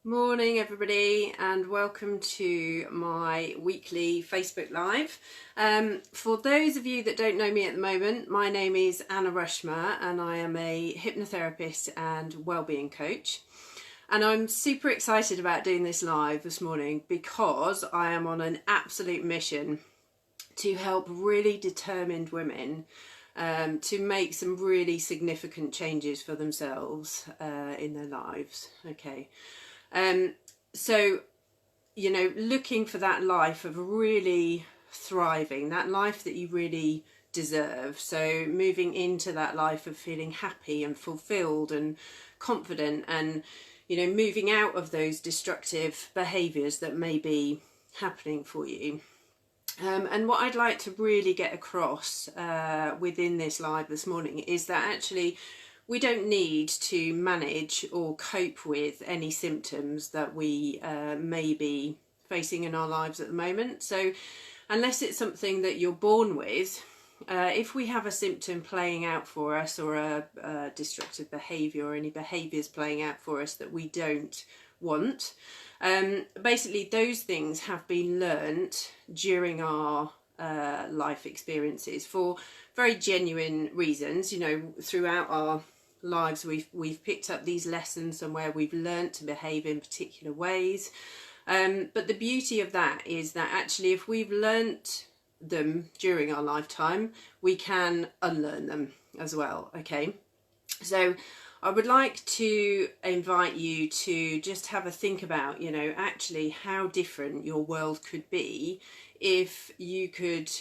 Morning everybody, and welcome to my weekly Facebook Live. For those of you that don't know me at the moment, my name is Anna Rushmer and I am a hypnotherapist and wellbeing coach. And I'm super excited about doing this live this morning because I am on an absolute mission to help really determined women to make some really significant changes for themselves in their lives. Okay. So, looking for that life of really thriving, that life that you really deserve. So moving into that life of feeling happy and fulfilled and confident and, moving out of those destructive behaviours that may be happening for you. And what I'd like to really get across within this live this morning is that actually we don't need to manage or cope with any symptoms that we may be facing in our lives at the moment. So unless it's something that you're born with, if we have a symptom playing out for us, or a destructive behaviour, or any behaviours playing out for us that we don't want, basically those things have been learnt during our life experiences for very genuine reasons. Throughout our lives we've picked up these lessons somewhere, we've learnt to behave in particular ways, but the beauty of that is that actually if we've learnt them during our lifetime, we can unlearn them as well. Okay, so I would like to invite you to just have a think about, actually how different your world could be if you could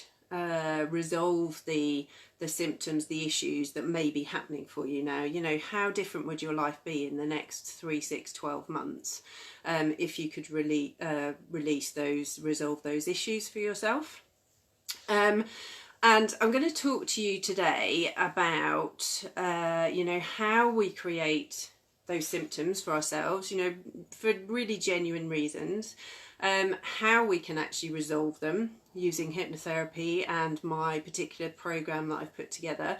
resolve the symptoms, the issues that may be happening for you now. How different would your life be in the next 3, 6, 12 months if you could really resolve those issues for yourself. And I'm going to talk to you today about, how we create those symptoms for ourselves, for really genuine reasons, how we can actually resolve them using hypnotherapy and my particular program that I've put together,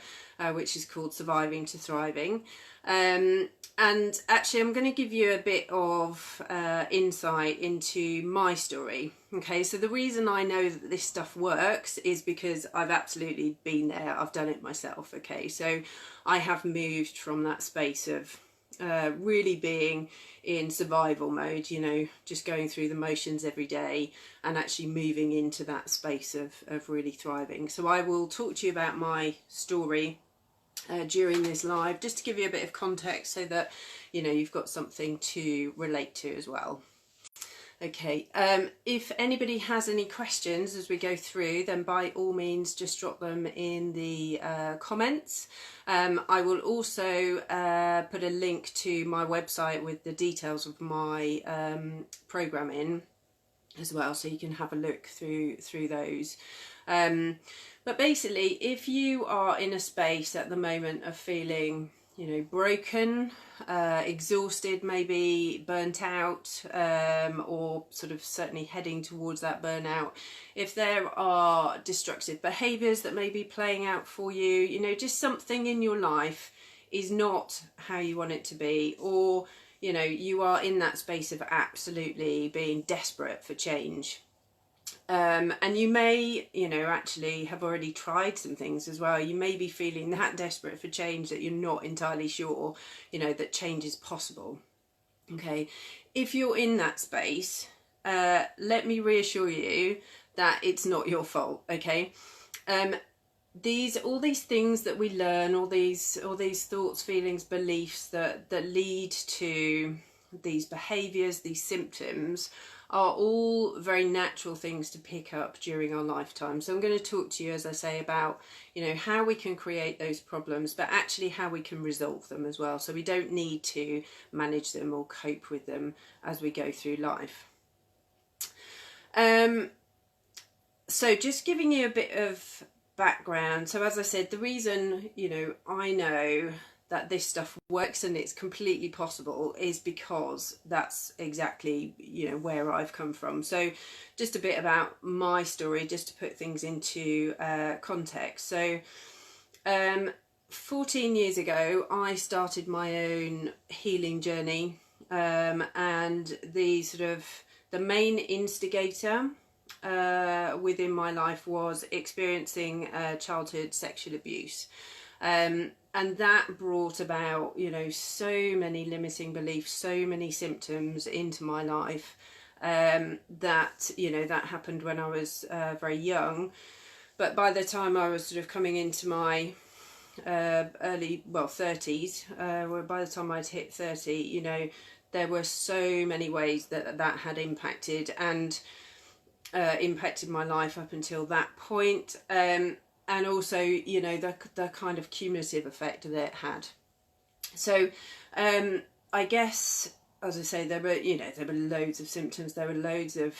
which is called Surviving to Thriving. And actually I'm going to give you a bit of insight into my story. Okay, so the reason I know that this stuff works is because I've absolutely been there. I've done it myself. Okay, so I have moved from that space of really being in survival mode, just going through the motions every day, and actually moving into that space of really thriving. So I will talk to you about my story during this live, just to give you a bit of context so that you've got something to relate to as well. Okay, if anybody has any questions as we go through, then by all means just drop them in the comments. I will also put a link to my website with the details of my program in as well, so you can have a look through those. But basically, if you are in a space at the moment of feeling broken, exhausted, maybe burnt out, or sort of certainly heading towards that burnout, if there are destructive behaviours that may be playing out for you, just something in your life is not how you want it to be, or you are in that space of absolutely being desperate for change. And you may, actually have already tried some things as well. You may be feeling that desperate for change that you're not entirely sure, that change is possible. Okay, if you're in that space, let me reassure you that it's not your fault. Okay, all these things that we learn, all these thoughts, feelings, beliefs that lead to these behaviours, these symptoms, are all very natural things to pick up during our lifetime. So I'm going to talk to you, as I say, about how we can create those problems, but actually how we can resolve them as well, so we don't need to manage them or cope with them as we go through life. So just giving you a bit of background. So as I said, the reason I know that this stuff works and it's completely possible is because that's exactly where I've come from. So just a bit about my story, just to put things into context. So 14 years ago I started my own healing journey and the main instigator within my life was experiencing childhood sexual abuse. And that brought about, so many limiting beliefs, so many symptoms into my life, that happened when I was very young. But by the time I was sort of coming into my 30s, by the time I'd hit 30, there were so many ways that had impacted and impacted my life up until that point. And also, the kind of cumulative effect that it had. So, I guess, as I say, there were loads of symptoms. There were loads of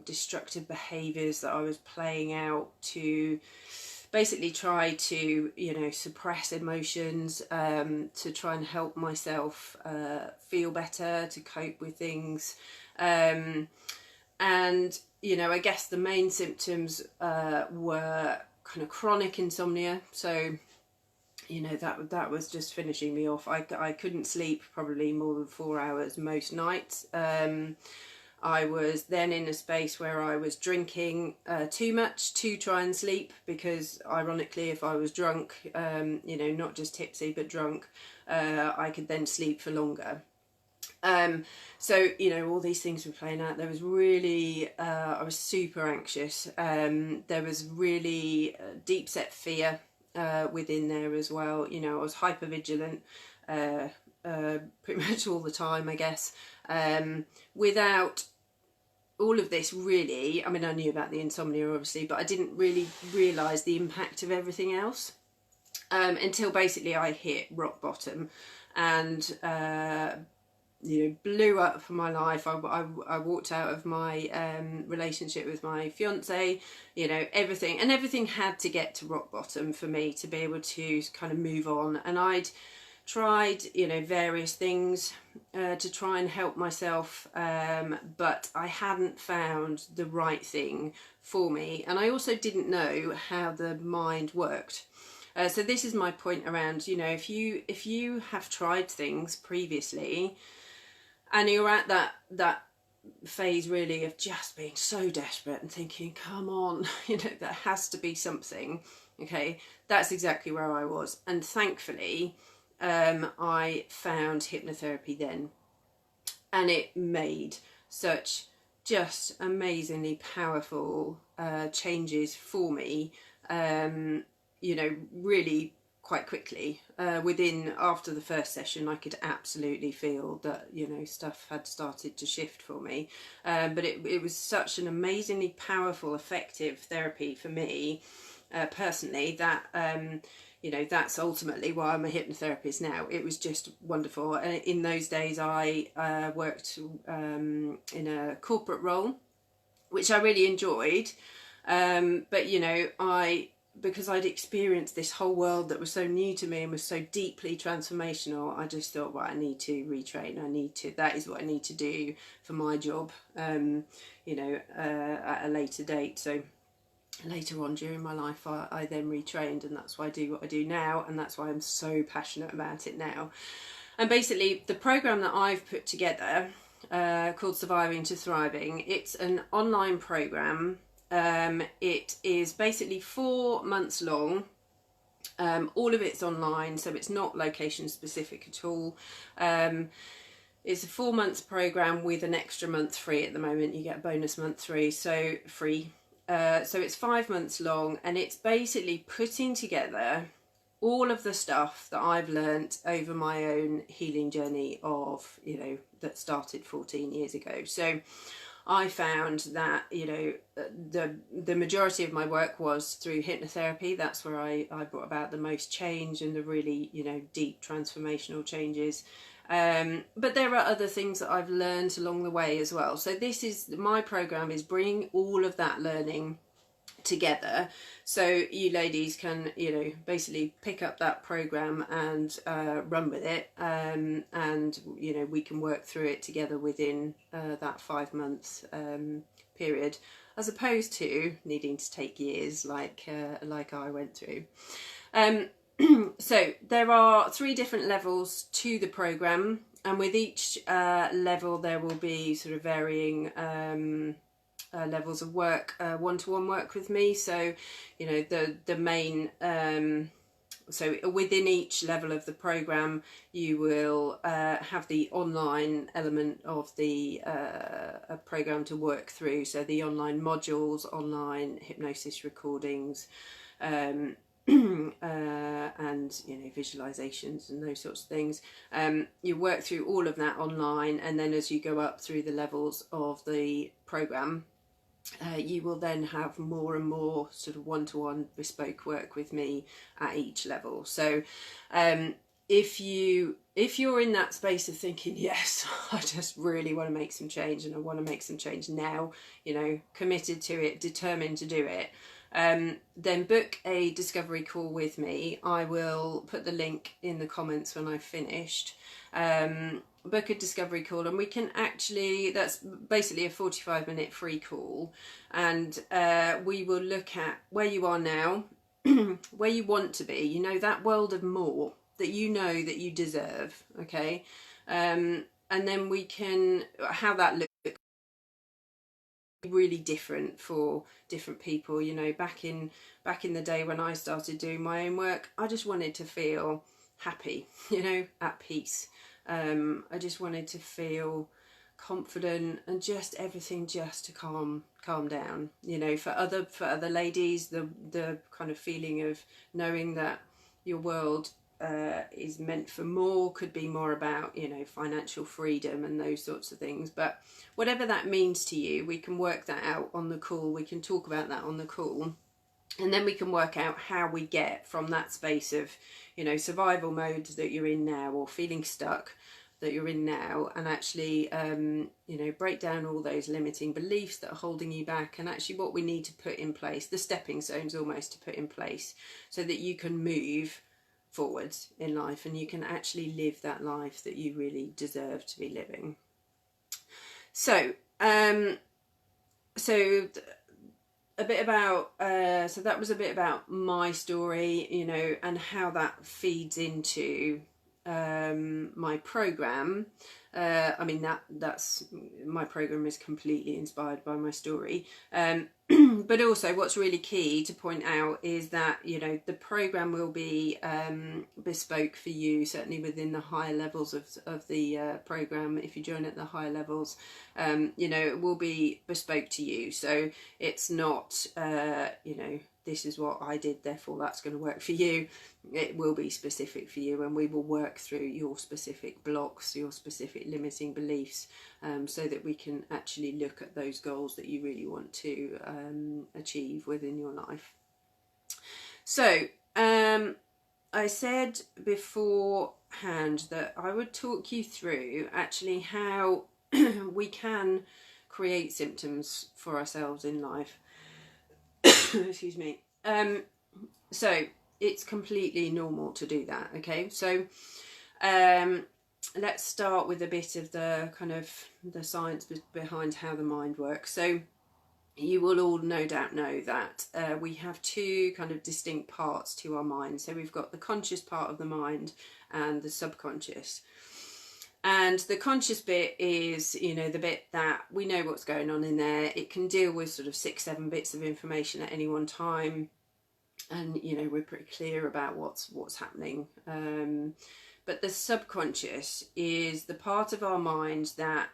destructive behaviours that I was playing out to basically try to, suppress emotions, to try and help myself feel better, to cope with things. And, I guess the main symptoms were kind of chronic insomnia. So, that was just finishing me off. I couldn't sleep probably more than 4 hours most nights. I was then in a space where I was drinking too much to try and sleep, because ironically, if I was drunk, not just tipsy but drunk, I could then sleep for longer. So, all these things were playing out. There was really, I was super anxious. There was really deep set fear within there as well. I was hyper vigilant pretty much all the time, I guess. Without all of this, really, I mean, I knew about the insomnia obviously, but I didn't really realise the impact of everything else until basically I hit rock bottom and blew up for my life. I walked out of my relationship with my fiance, everything had to get to rock bottom for me to be able to kind of move on. And I'd tried, various things to try and help myself, but I hadn't found the right thing for me. And I also didn't know how the mind worked. So this is my point around, if you have tried things previously and you're at that phase really of just being so desperate and thinking, come on, there has to be something. Okay, that's exactly where I was. And thankfully, I found hypnotherapy then, and it made such just amazingly powerful changes for me, really quite quickly. After the first session, I could absolutely feel that, stuff had started to shift for me. But it was such an amazingly powerful, effective therapy for me personally that, that's ultimately why I'm a hypnotherapist now. It was just wonderful. In those days, I worked in a corporate role, which I really enjoyed. But, because I'd experienced this whole world that was so new to me and was so deeply transformational, I just thought, well, I need to retrain. That is what I need to do for my job, at a later date. So later on during my life, I then retrained, and that's why I do what I do now, and that's why I'm so passionate about it now. And basically, the program that I've put together, called Surviving to Thriving, it's an online program. It is basically 4 months long. All of it's online, so it's not location specific at all. It's a 4 months program with an extra month free at the moment. You get a bonus month free. So it's 5 months long, and it's basically putting together all of the stuff that I've learnt over my own healing journey of, that started 14 years ago. So I found that, the majority of my work was through hypnotherapy. That's where I brought about the most change and the really, deep transformational changes. But there are other things that I've learned along the way as well. So my program is bringing all of that learning together, so you ladies can basically pick up that program and run with it, and we can work through it together within that 5 months period, as opposed to needing to take years like I went through. So there are 3 different levels to the program. and with each level there will be sort of varying levels of work, one-to-one work with me. So, you know, the main so within each level of the program, you will have the online element of the program to work through. So the online modules, online hypnosis recordings, and you know, visualizations and those sorts of things. You work through all of that online, and then as you go up through the levels of the program, you will then have more and more sort of one-to-one bespoke work with me at each level. So if you're in that space of thinking, yes, I just really want to make some change, and I want to make some change now, you know, committed to it, determined to do it, then book a discovery call with me. I will put the link in the comments when I've finished. Book a discovery call, and we can actually, that's basically a 45-minute free call, and we will look at where you are now, where you want to be, you know, that world of more that you know that you deserve, okay, and then we can, how that looks really different for different people. You know, back in the day when I started doing my own work, I just wanted to feel happy, you know, at peace. I just wanted to feel confident, and just everything just to calm down. You know, for other ladies, the kind of feeling of knowing that your world is meant for more could be more about, you know, financial freedom and those sorts of things. But whatever that means to you, we can work that out on the call. We can talk about that on the call, and then we can work out how we get from that space of, you know, survival mode that you're in now, or feeling stuck that you're in now, and actually you know, break down all those limiting beliefs that are holding you back, and actually what we need to put in place, the stepping stones almost to put in place, so that you can move forwards in life and you can actually live that life that you really deserve to be living. So a bit about so that was a bit about my story, you know, and how that feeds into my program. I mean, that's my program is completely inspired by my story, but also what's really key to point out is that, you know, the program will be bespoke for you, certainly within the higher levels of the program. If you join at the higher levels, you know, it will be bespoke to you. So it's not you know, this is what I did, therefore that's going to work for you. It will be specific for you, and we will work through your specific blocks, your specific limiting beliefs, so that we can actually look at those goals that you really want to achieve within your life. So I said beforehand that I would talk you through actually how we can create symptoms for ourselves in life. Excuse me. So it's completely normal to do that, okay? So let's start with a bit of the kind of the science behind how the mind works. So you will all no doubt know that we have two kind of distinct parts to our mind. So we've got the conscious part of the mind and the subconscious. And the conscious bit is, you know, the bit that we know what's going on in there. It can deal with sort of 6-7 bits of information at any one time, and, you know, we're pretty clear about what's happening. But the subconscious is the part of our mind that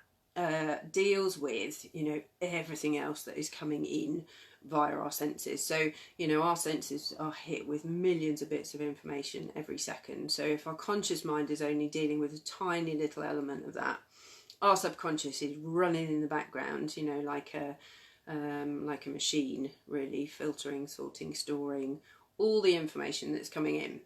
deals with, you know, everything else that is coming in via our senses. So, you know, our senses are hit with millions of bits of information every second. So if our conscious mind is only dealing with a tiny little element of that, our subconscious is running in the background, you know, like a machine, really, filtering, sorting, storing all the information that's coming in.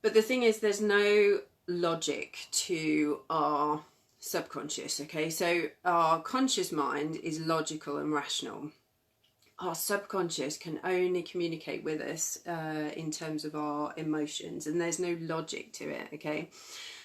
But the thing is, there's no logic to our subconscious, okay? So our conscious mind is logical and rational. Our subconscious can only communicate with us in terms of our emotions, and there's no logic to it, okay?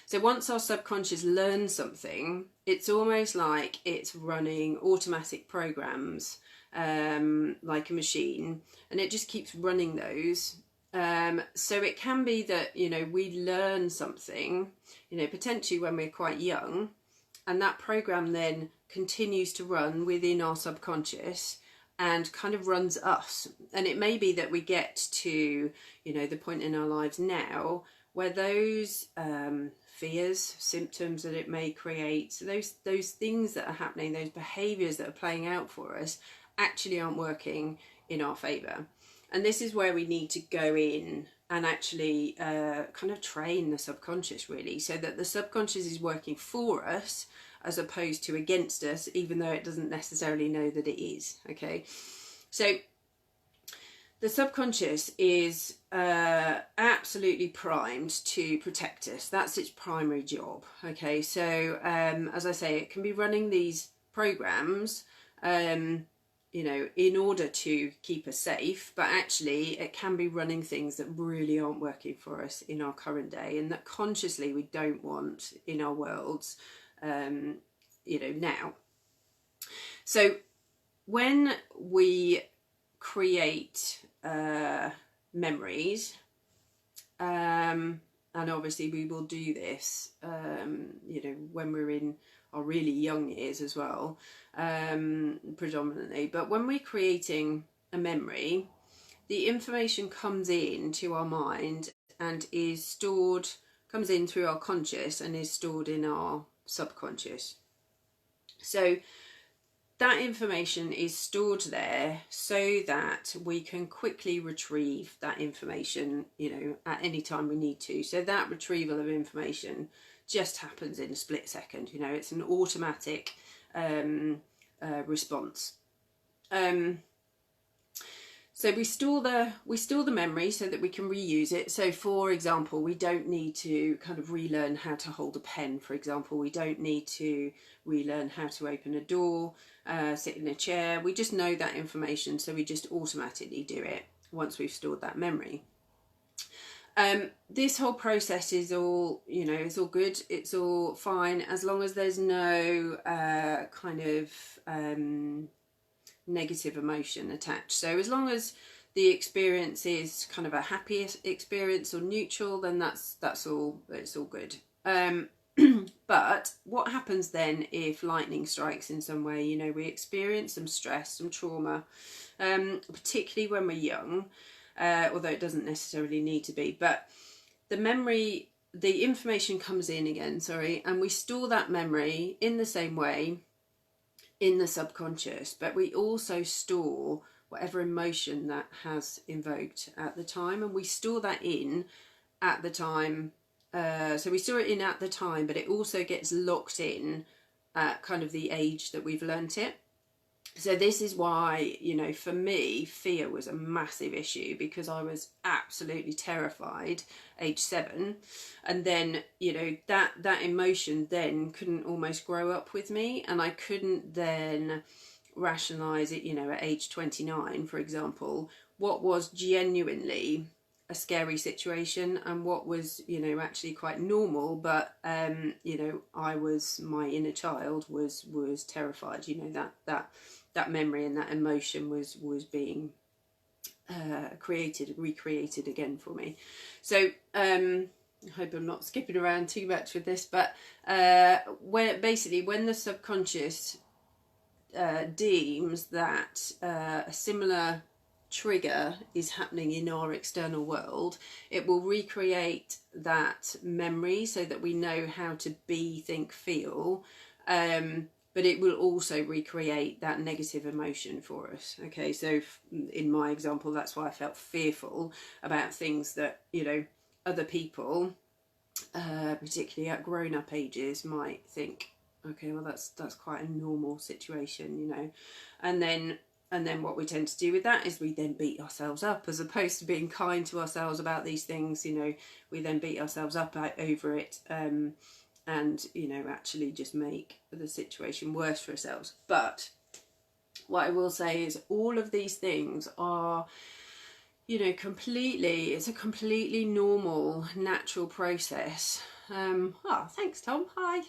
So once our subconscious learns something, it's almost like it's running automatic programs like a machine, and it just keeps running those So it can be that, you know, we learn something, you know, potentially when we're quite young, and that program then continues to run within our subconscious and kind of runs us. And it may be that we get to, you know, the point in our lives now where those fears, symptoms that it may create, so those things that are happening, those behaviours that are playing out for us, actually aren't working in our favour. And this is where we need to go in and actually kind of train the subconscious, really, so that the subconscious is working for us as opposed to against us, even though it doesn't necessarily know that it is. Okay, so the subconscious is absolutely primed to protect us. That's its primary job. Okay, so as I say, it can be running these programs, you know, in order to keep us safe, but actually it can be running things that really aren't working for us in our current day, and that consciously we don't want in our worlds, you know, now. So when we create memories, and obviously we will do this, you know, when we're in our really young years as well, predominantly. But when we're creating a memory, the information comes in to our mind and is stored, comes in through our conscious and is stored in our subconscious. So that information is stored there so that we can quickly retrieve that information, you know, at any time we need to. So that retrieval of information just happens in a split second. You know, it's an automatic response. So we store the memory so that we can reuse it. So for example, we don't need to kind of relearn how to hold a pen, for example. We don't need to relearn how to open a door, sit in a chair. We just know that information, so we just automatically do it once we've stored that memory. This whole process is all, you know, it's all good, it's all fine, as long as there's no kind of negative emotion attached. So as long as the experience is kind of a happy experience or neutral, then that's all, it's all good. But what happens then if lightning strikes in some way? You know, we experience some stress, some trauma, particularly when we're young, although it doesn't necessarily need to be. But the memory, the information comes in again, and we store that memory in the same way in the subconscious, but we also store whatever emotion that has invoked at the time, and we store that in at the time. So we store it in at the time, but it also gets locked in at kind of the age that we've learnt it. So this is why, you know, for me, fear was a massive issue, because I was absolutely terrified age 7. And then, you know, that emotion then couldn't almost grow up with me, and I couldn't then rationalise it, you know, at age 29, for example, what was genuinely a scary situation and what was, you know, actually quite normal, but you know, my inner child was terrified. You know, that memory and that emotion was being recreated again for me. So I hope I'm not skipping around too much with this, but when the subconscious deems that a similar trigger is happening in our external world, it will recreate that memory so that we know how to be, think, feel, but it will also recreate that negative emotion for us. Okay, so in my example, that's why I felt fearful about things that, you know, other people, particularly at grown-up ages, might think, okay, well that's quite a normal situation, you know. And then what we tend to do with that is we then beat ourselves up, as opposed to being kind to ourselves about these things. You know, we then beat ourselves up over it, and, you know, actually just make the situation worse for ourselves. But what I will say is all of these things are, you know, it's a completely normal, natural process. Thanks, Tom. Hi.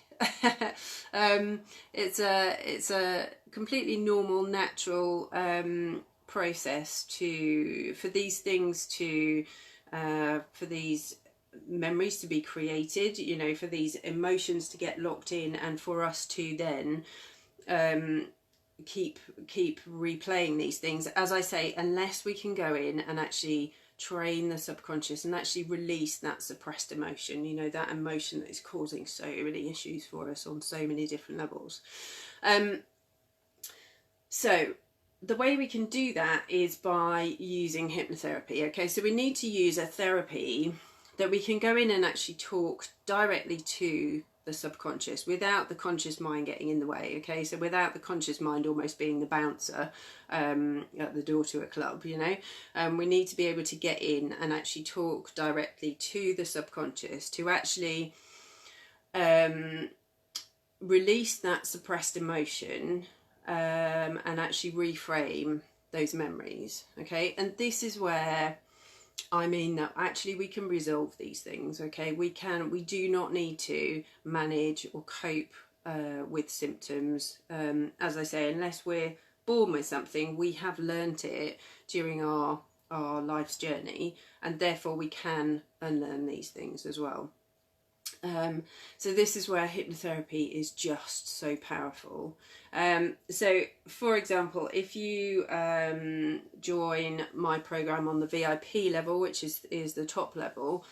It's a completely normal, natural process for these things to for these memories to be created, you know, for these emotions to get locked in, and for us to then keep replaying these things. As I say, unless we can go in and actually train the subconscious and actually release that suppressed emotion, you know, that emotion that is causing so many issues for us on so many different levels. So the way we can do that is by using hypnotherapy. Okay, so we need to use a therapy that we can go in and actually talk directly to the subconscious without the conscious mind getting in the way. Okay, so without the conscious mind almost being the bouncer at the door to a club, you know. We need to be able to get in and actually talk directly to the subconscious to actually release that suppressed emotion and actually reframe those memories. Okay, and this is where I mean that actually we can resolve these things. Okay, we do not need to manage or cope with symptoms. As I say, unless we're born with something, we have learnt it during our life's journey, and therefore we can unlearn these things as well. So this is where hypnotherapy is just so powerful. So for example, if you join my program on the VIP level, which is the top level,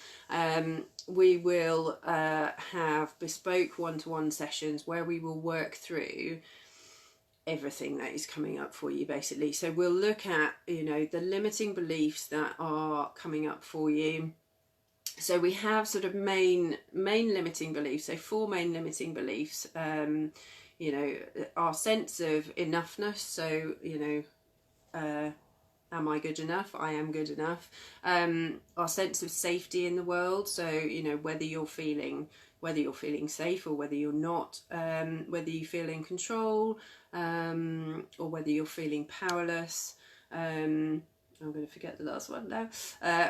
we will have bespoke one-to-one sessions where we will work through everything that is coming up for you, basically. So we'll look at, you know, the limiting beliefs that are coming up for you. So we have sort of main limiting beliefs, so 4 main limiting beliefs. You know, our sense of enoughness, so, you know, am I good enough? I am good enough. Our sense of safety in the world, so, you know, whether you're feeling safe or whether you're not, whether you feel in control, or whether you're feeling powerless. I'm going to forget the last one now,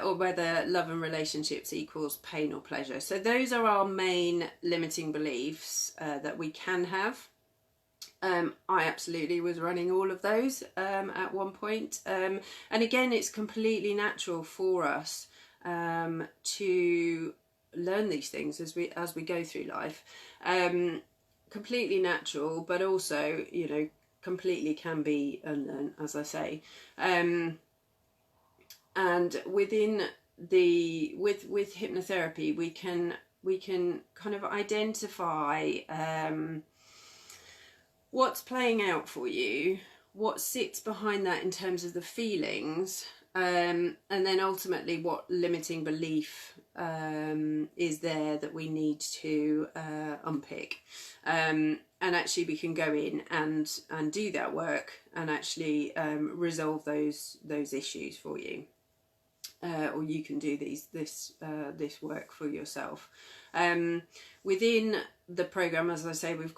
or whether love and relationships equals pain or pleasure. So those are our main limiting beliefs that we can have. I absolutely was running all of those at one point. And again, it's completely natural for us to learn these things as we go through life. Completely natural, but also, you know, completely can be unlearned, as I say. And within with hypnotherapy, we can kind of identify what's playing out for you, what sits behind that in terms of the feelings, and then ultimately what limiting belief is there that we need to unpick. And actually we can go in and do that work and actually resolve those issues for you. Or you can do this work for yourself. Within the program, as I say, I've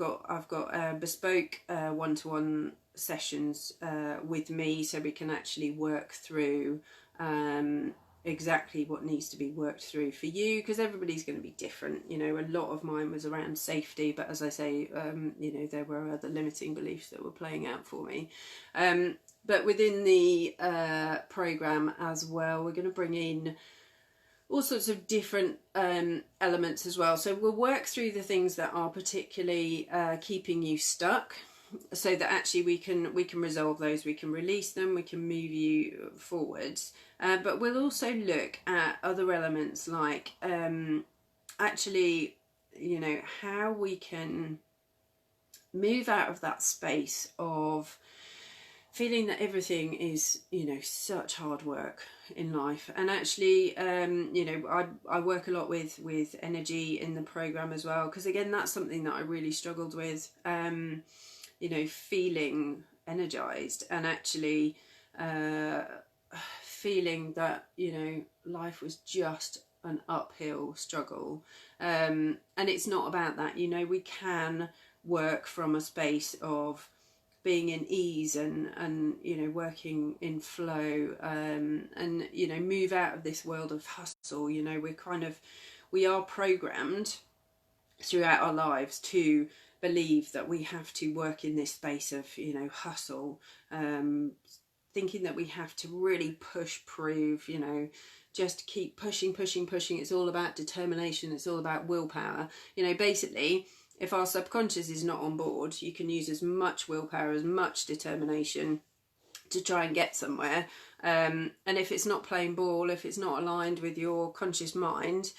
got bespoke one-to-one sessions with me, so we can actually work through exactly what needs to be worked through for you, because everybody's going to be different. You know, a lot of mine was around safety, but as I say, you know, there were other limiting beliefs that were playing out for me. But within the program as well, we're going to bring in all sorts of different elements as well. So we'll work through the things that are particularly keeping you stuck, so that actually we can resolve those, we can release them, we can move you forwards. But we'll also look at other elements like actually, you know, how we can move out of that space of feeling that everything is, you know, such hard work in life. And actually, you know, I work a lot with energy in the program as well, because again, that's something that I really struggled with, you know, feeling energized and actually feeling that, you know, life was just an uphill struggle. And it's not about that. You know, we can work from a space of being in ease and you know, working in flow, and you know, move out of this world of hustle. You know, we are programmed throughout our lives to believe that we have to work in this space of, you know, hustle, thinking that we have to really prove, you know, just keep pushing. It's all about determination. It's all about willpower. You know, basically, if our subconscious is not on board, you can use as much willpower, as much determination to try and get somewhere. And if it's not playing ball, if it's not aligned with your conscious mind,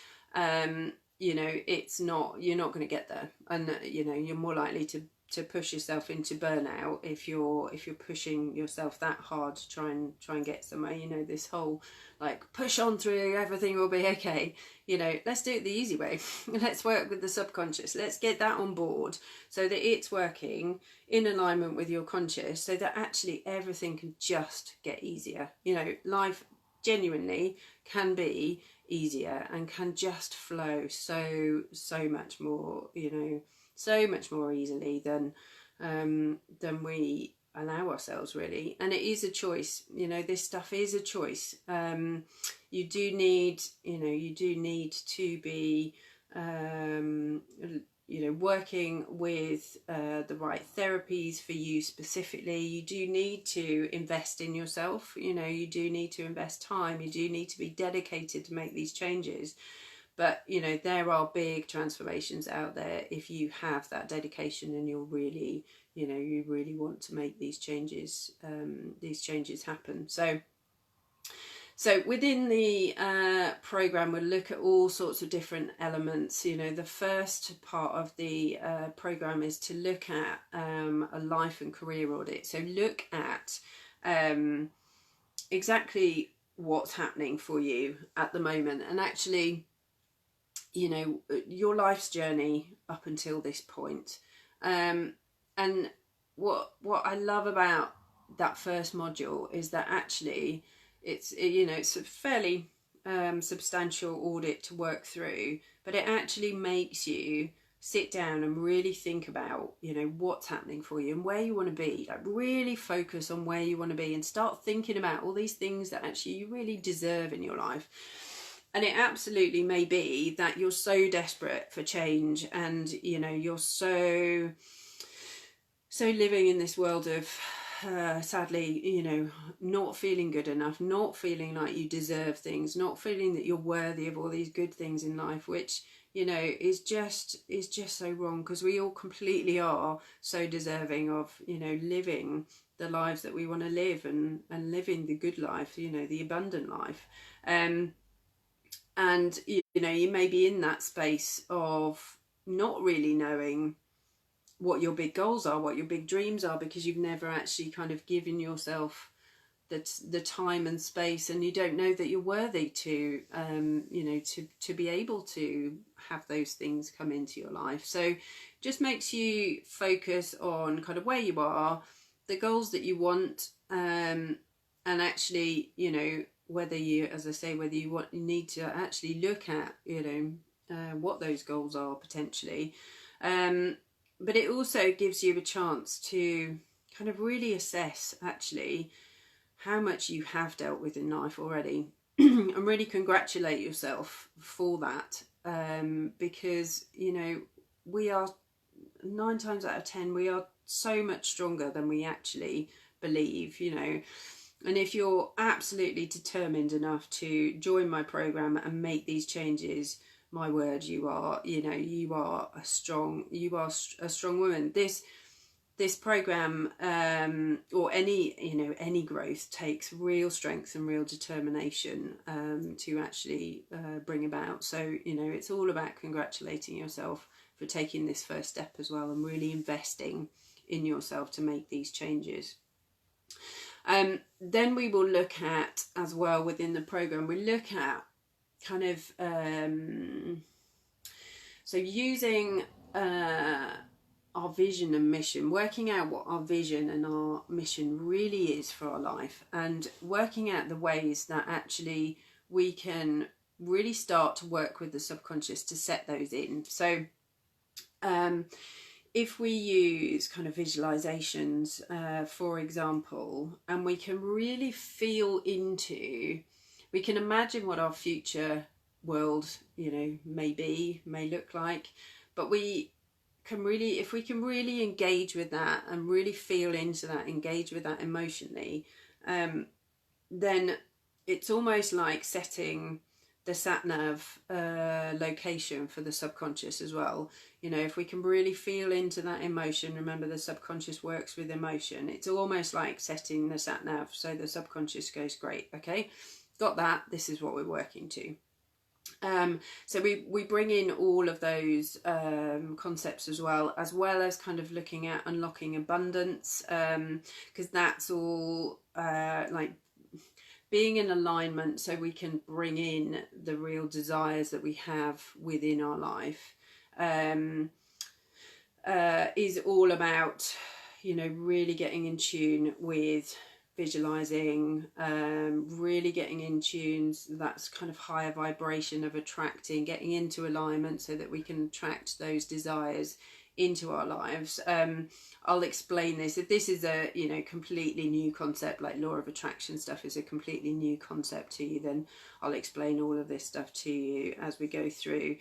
you know, you're not going to get there. And, you know, you're more likely to push yourself into burnout if you're pushing yourself that hard to try and get somewhere. You know, this whole like push on through, everything will be okay. You know, let's do it the easy way. Let's work with the subconscious. Let's get that on board so that it's working in alignment with your conscious, so that actually everything can just get easier. You know, life genuinely can be easier and can just flow so much more, you know, so much more easily than we allow ourselves, really. And it is a choice. You know, this stuff is a choice. You do need to be you know, working with the right therapies for you specifically. You do need to invest in yourself. You know, you do need to invest time. You do need to be dedicated to make these changes. But, you know, there are big transformations out there if you have that dedication and you're really, you know, you really want to make these changes happen. So within the program, we'll look at all sorts of different elements. You know, the first part of the program is to look at a life and career audit. So look at exactly what's happening for you at the moment, and actually, you know, your life's journey up until this point. And what I love about that first module is that actually it's, you know, it's a fairly substantial audit to work through, but it actually makes you sit down and really think about, you know, what's happening for you and where you want to be. Like, really focus on where you want to be and start thinking about all these things that actually you really deserve in your life. And it absolutely may be that you're so desperate for change, and, you know, you're so living in this world of sadly, you know, not feeling good enough, not feeling like you deserve things, not feeling that you're worthy of all these good things in life, which, you know, is just so wrong, because we all completely are so deserving of, you know, living the lives that we want to live, and living the good life, you know, the abundant life. And, you know, you may be in that space of not really knowing what your big goals are, what your big dreams are, because you've never actually kind of given yourself the time and space, and you don't know that you're worthy to, you know, to be able to have those things come into your life. So just makes you focus on kind of where you are, the goals that you want, and actually, you know, whether you, as I say, whether you need to actually look at, you know, what those goals are potentially. But it also gives you a chance to kind of really assess actually how much you have dealt with in life already, and really congratulate yourself for that. Because, you know, we are 9 times out of 10, we are so much stronger than we actually believe, you know. And if you're absolutely determined enough to join my program and make these changes, my word, you are a strong woman. This program, or any, you know, any growth takes real strength and real determination to actually bring about. So, you know, it's all about congratulating yourself for taking this first step as well, and really investing in yourself to make these changes. Then we will look at, as well within the program, we look at kind of so using our vision and mission, working out what our vision and our mission really is for our life, and working out the ways that actually we can really start to work with the subconscious to set those in. So if we use kind of visualizations, for example, and we can really feel into, we can imagine what our future world, you know, may look like, but we can really, if we can really engage with that and really feel into that, engage with that emotionally, then it's almost like setting the sat nav location for the subconscious as well. You know, if we can really feel into that emotion, remember the subconscious works with emotion, it's almost like setting the sat nav so the subconscious goes, great, okay, got that, this is what we're working to. So we bring in all of those concepts as well as kind of looking at unlocking abundance, because that's all like being in alignment so we can bring in the real desires that we have within our life, is all about, you know, really getting in tune with visualizing, really getting in tune, that's kind of higher vibration of attracting, getting into alignment so that we can attract those desires into our lives. I'll explain this. If this is a, you know, completely new concept, like law of attraction stuff is a completely new concept to you, then I'll explain all of this stuff to you as we go through.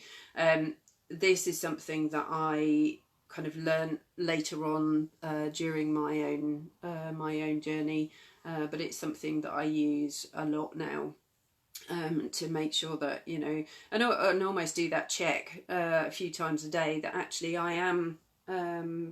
This is something that I kind of learned later on during my own journey, but it's something that I use a lot now, to make sure that, you know, and almost do that check a few times a day that actually I am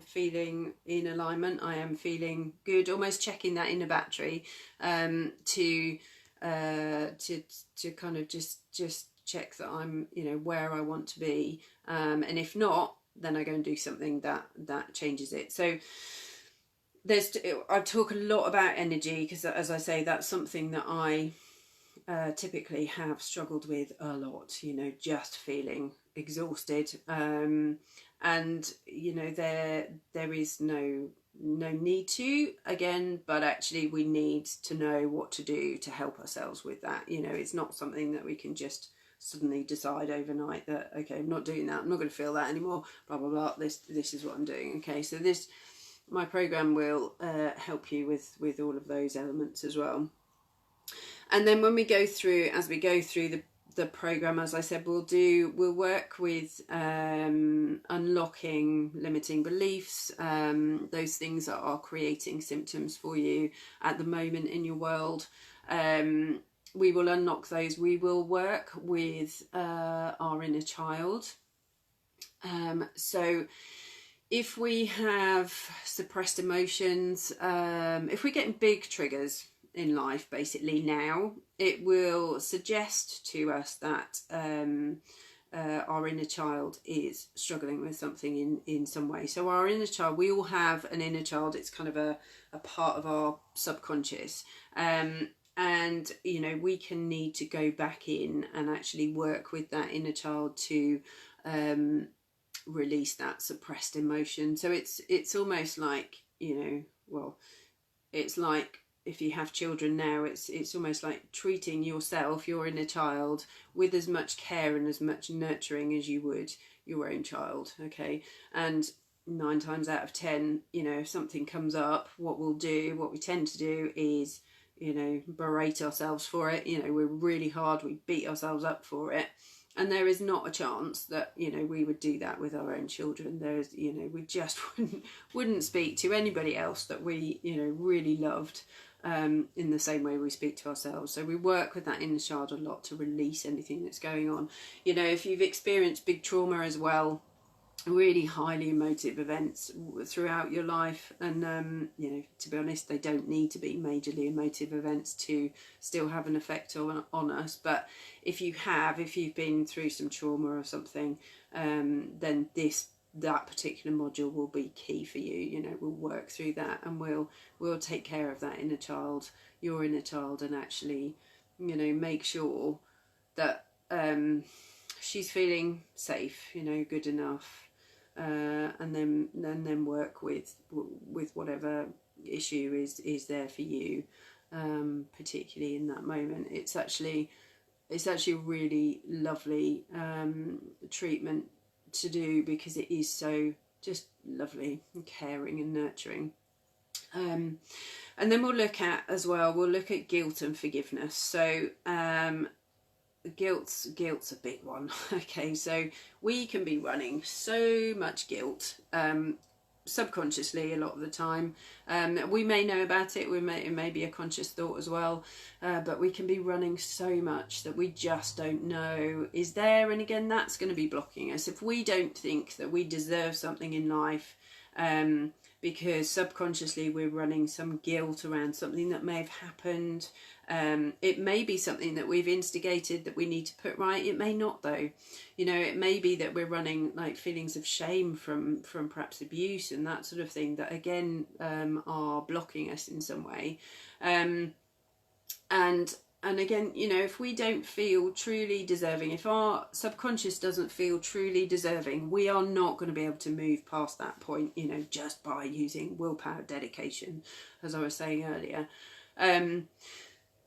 feeling in alignment, I am feeling good, almost checking that inner battery, to kind of just check that I'm, you know, where I want to be, and if not, then I go and do something that changes it. So I talk a lot about energy because, as I say, that's something that I typically have struggled with a lot, you know, just feeling exhausted, and you know, there is no need to, again, but actually we need to know what to do to help ourselves with that. You know, it's not something that we can just suddenly decide overnight that, okay, I'm not doing that, I'm not going to feel that anymore, blah blah blah, this is what I'm doing. Okay, so my program will help you with all of those elements as well. And then when we go through, as we go through the program, as I said, we'll work with unlocking limiting beliefs, those things that are creating symptoms for you at the moment in your world. We will unlock those. We will work with our inner child. So if we have suppressed emotions, if we're getting big triggers in life, basically now, it will suggest to us that our inner child is struggling with something in some way. So our inner child, we all have an inner child. It's kind of a part of our subconscious. And, you know, we can need to go back in and actually work with that inner child to release that suppressed emotion. So it's almost like, you know, well, it's like if you have children now, it's almost like treating yourself, your inner child, with as much care and as much nurturing as you would your own child. Okay, and 9 times out of 10, you know, if something comes up, what we tend to do is, you know, berate ourselves for it. You know, we're really hard, we beat ourselves up for it. And there is not a chance that, you know, we would do that with our own children. There's, you know, we just wouldn't speak to anybody else that we, you know, really loved in the same way we speak to ourselves. So we work with that inner child a lot to release anything that's going on. You know, if you've experienced big trauma as well, really highly emotive events throughout your life, and you know, to be honest, they don't need to be majorly emotive events to still have an effect on us. But if you've been through some trauma or something, then that particular module will be key for you. You know, we'll work through that, and we'll take care of that inner child, your inner child, and actually, you know, make sure that she's feeling safe, you know, good enough. And then work with whatever issue is there for you, particularly in that moment. It's actually a really lovely treatment to do, because it is so just lovely and caring and nurturing. And then we'll look at guilt and forgiveness. So guilt's a big one. Okay, so we can be running so much guilt, subconsciously a lot of the time. We may know about it, it may be a conscious thought as well, but we can be running so much that we just don't know is there, and again, that's going to be blocking us. If we don't think that we deserve something in life, because subconsciously we're running some guilt around something that may have happened. It may be something that we've instigated that we need to put right. It may not, though. You know, it may be that we're running like feelings of shame from perhaps abuse and that sort of thing that again are blocking us in some way. And again, you know, if we don't feel truly deserving, if our subconscious doesn't feel truly deserving, we are not going to be able to move past that point, you know, just by using willpower, dedication, as I was saying earlier.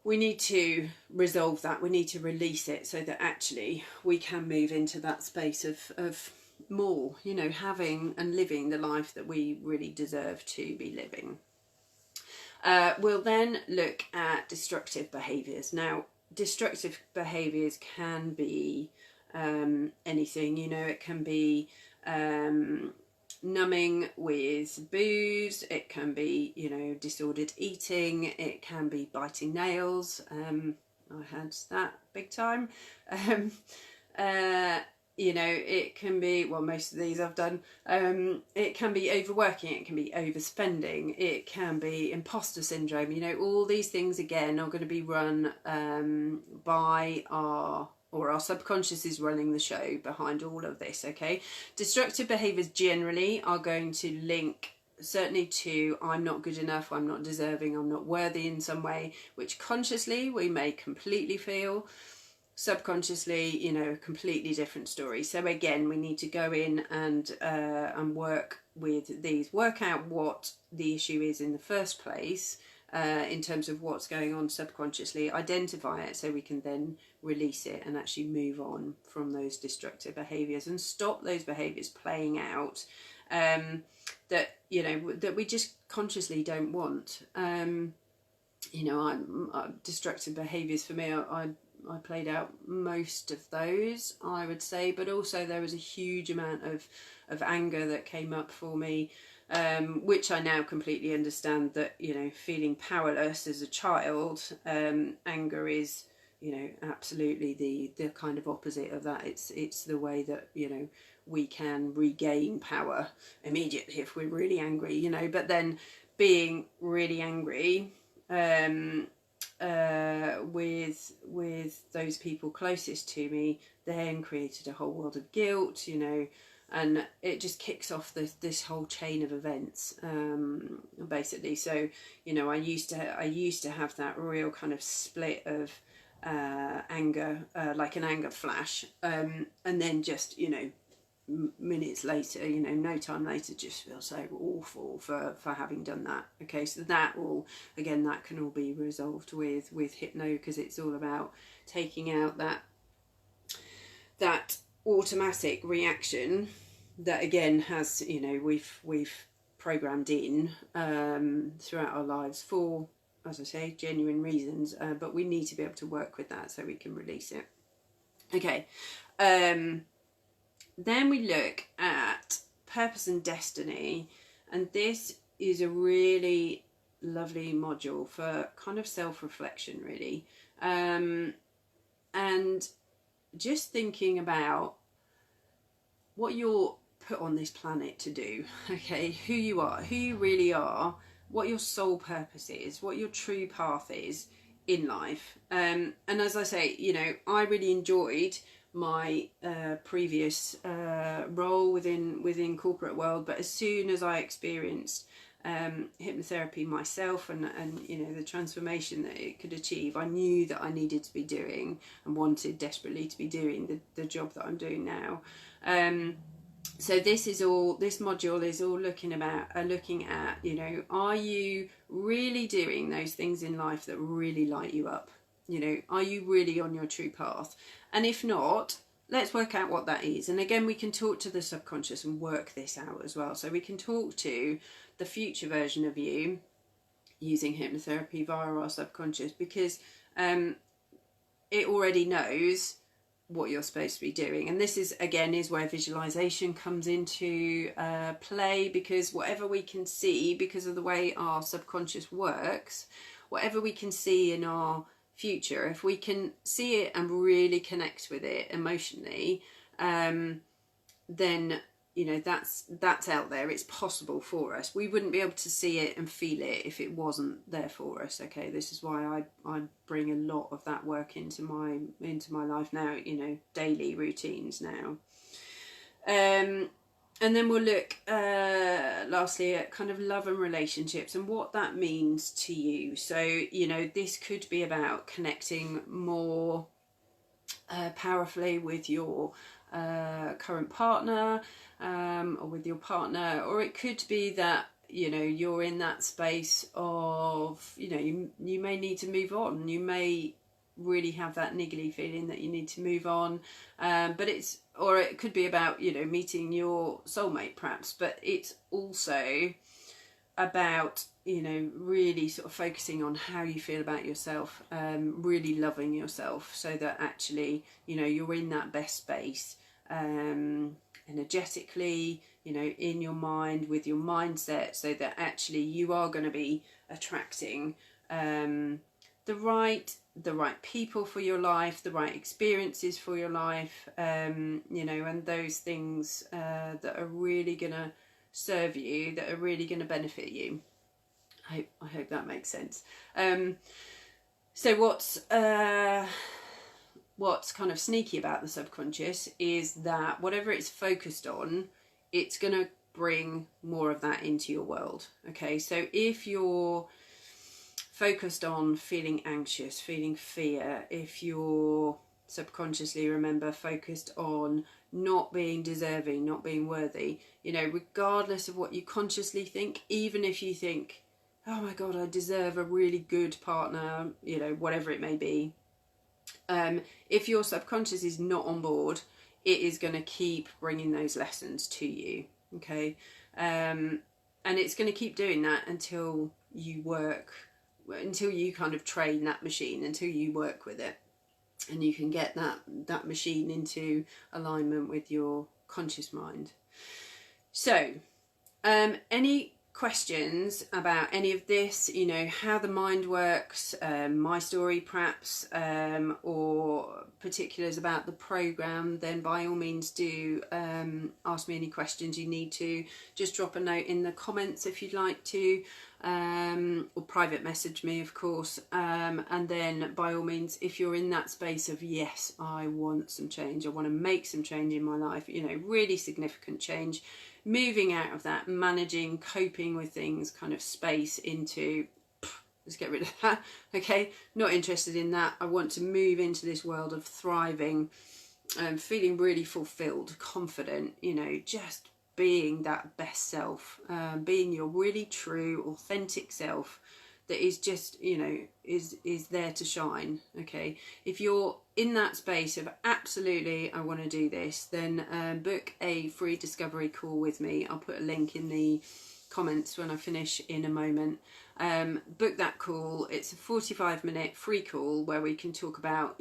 We need to resolve that. We need to release it so that actually we can move into that space of more, you know, having and living the life that we really deserve to be living. We'll then look at destructive behaviours. Now, destructive behaviours can be anything, you know, it can be numbing with booze, it can be, you know, disordered eating, it can be biting nails. I had that big time. You know, it can be, well, most of these I've done, it can be overworking, it can be overspending, it can be imposter syndrome, you know, all these things again are going to be run by our subconscious is running the show behind all of this, okay? Destructive behaviours generally are going to link certainly to I'm not good enough, I'm not deserving, I'm not worthy in some way, which consciously we may completely feel. Subconsciously, you know, a completely different story. So again, we need to go in and work with these, work out what the issue is in the first place, in terms of what's going on subconsciously, identify it so we can then release it and actually move on from those destructive behaviours and stop those behaviours playing out, that, you know, that we just consciously don't want. You know, destructive behaviours for me, I played out most of those, I would say, but also there was a huge amount of anger that came up for me, which I now completely understand that, you know, feeling powerless as a child, anger is, you know, absolutely the kind of opposite of that. It's the way that, you know, we can regain power immediately if we're really angry, you know, but then being really angry, with those people closest to me, then created a whole world of guilt, you know, and it just kicks off this whole chain of events, basically. So, you know, I used to have that real kind of split of anger, like an anger flash, and then just, you know, minutes later, you know, no time later, just feel so awful for having done that. Okay, so that will, again, that can all be resolved with hypno, because it's all about taking out that automatic reaction that again has, you know, we've programmed in throughout our lives for, as I say, genuine reasons, but we need to be able to work with that so we can release it. Okay. Then we look at purpose and destiny, and this is a really lovely module for kind of self-reflection, really, and just thinking about what you're put on this planet to do, okay, who you are, who you really are, what your soul purpose is, what your true path is in life. And as I say, you know, I really enjoyed my previous role within corporate world, but as soon as I experienced hypnotherapy myself and you know, the transformation that it could achieve, I knew that I needed to be doing and wanted desperately to be doing the job that I'm doing now. So this module is all looking at, you know, are you really doing those things in life that really light you up? You know, are you really on your true path? And if not, let's work out what that is. And again, we can talk to the subconscious and work this out as well. So we can talk to the future version of you using hypnotherapy via our subconscious, because it already knows what you're supposed to be doing. And this is, again, is where visualization comes into play, because whatever we can see, because of the way our subconscious works, whatever we can see in our future, if we can see it and really connect with it emotionally, then that's out there. It's possible for us. We wouldn't be able to see it and feel it if it wasn't there for us. Okay, this is why I bring a lot of that work into my life now, daily routines now. And then we'll look lastly at kind of love and relationships and what that means to you. So this could be about connecting more powerfully with your current partner, or with your partner, or it could be that you're in that space of you may need to move on. You may really have that niggly feeling that you need to move on, but it could be about meeting your soulmate perhaps, but it's also about really sort of focusing on how you feel about yourself, really loving yourself, so that actually you're in that best space, energetically, in your mind, with your mindset, so that actually you are going to be attracting the right people for your life, the right experiences for your life, and those things that are really going to serve you, that are really going to benefit you. I hope that makes sense. So what's kind of sneaky about the subconscious is that whatever it's focused on, it's going to bring more of that into your world. Okay, so if you're focused on feeling anxious, feeling fear, if you're subconsciously, remember, focused on not being deserving, not being worthy, regardless of what you consciously think, even if you think, oh my God, I deserve a really good partner, whatever it may be, if your subconscious is not on board, it is going to keep bringing those lessons to you. Okay, and it's going to keep doing that until you kind of train that machine, until you work with it, and you can get that machine into alignment with your conscious mind. So any questions about any of this, how the mind works, my story perhaps, or particulars about the program, then by all means do ask me any questions you need to. Just drop a note in the comments if you'd like to, or private message me, of course, and then by all means, if you're in that space of yes, I want some change, I want to make some change in my life, really significant change, moving out of that managing, coping with things kind of space into let's get rid of that. Okay, not interested in that. I want to move into this world of thriving, feeling really fulfilled, confident, just being that best self, being your really true, authentic self that is just, is there to shine. Okay, if you're in that space of absolutely, I want to do this, then book a free discovery call with me. I'll put a link in the comments when I finish in a moment. Book that call. It's a 45-minute free call where we can talk about,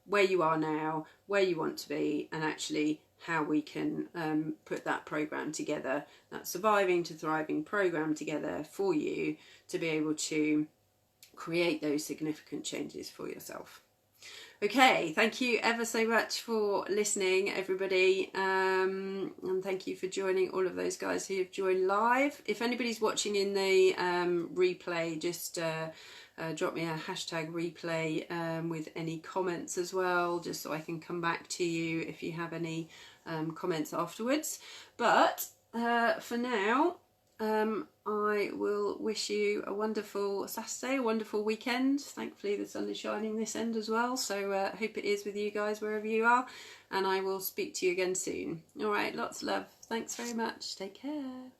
where you are now, where you want to be, and actually how we can put that program together, that Surviving to Thriving program together for you to be able to create those significant changes for yourself. Okay, thank you ever so much for listening, everybody, and thank you for joining all of those guys who have joined live. If anybody's watching in the replay, just drop me a hashtag replay with any comments as well, just so I can come back to you if you have any comments afterwards. But for now, I will wish you a wonderful Saturday, a wonderful weekend. Thankfully the sun is shining this end as well, so hope it is with you guys wherever you are, and I will speak to you again soon. Alright, lots of love. Thanks very much. Take care.